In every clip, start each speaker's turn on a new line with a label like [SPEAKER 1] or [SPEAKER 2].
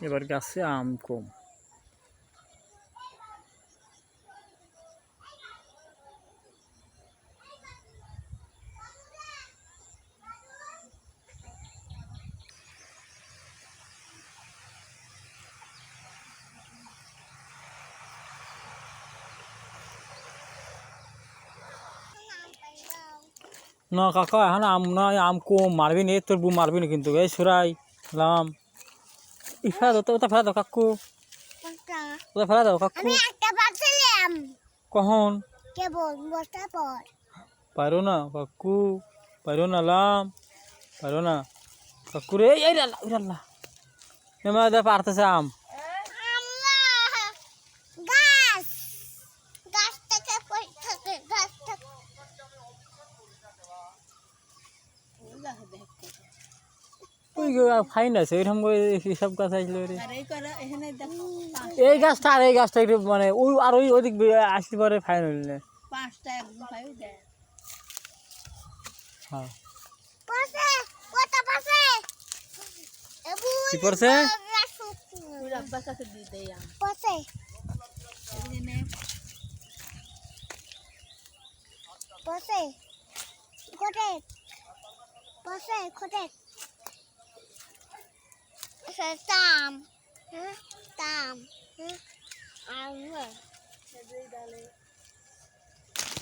[SPEAKER 1] এবার গাছে আম কম। না কাকা এখন আম নয়, আম কম মারবি নি, তোর বউ মারবি না কিন্তু। এই সুরাই লাম ফেলা দাও, ওটা ফেলা দাও কাকু, ওটা ফেলা দাও কাকু। কখন পারো না কাকু, পারো না লাম, পারো না কাকু রে। এই আল্লাহ এমা পারতেছে আম। ওই ফাইন আছে ওইরকম সব গাছ আসলে এই গাছটা আর এই গাছটা একটু মানে ওই আর ওই ওদিক আসতে পারে ফাইন হইলে। হ্যাঁ কি পড়ছে?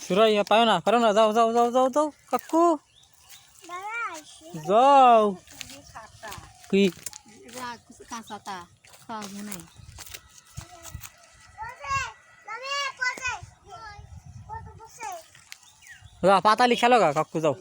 [SPEAKER 1] সুরাই পাও না, পারো না, যাও যাও যাও যাও যাও কাকু যাও। কি পাতালি খেলো গা কাকু যাও।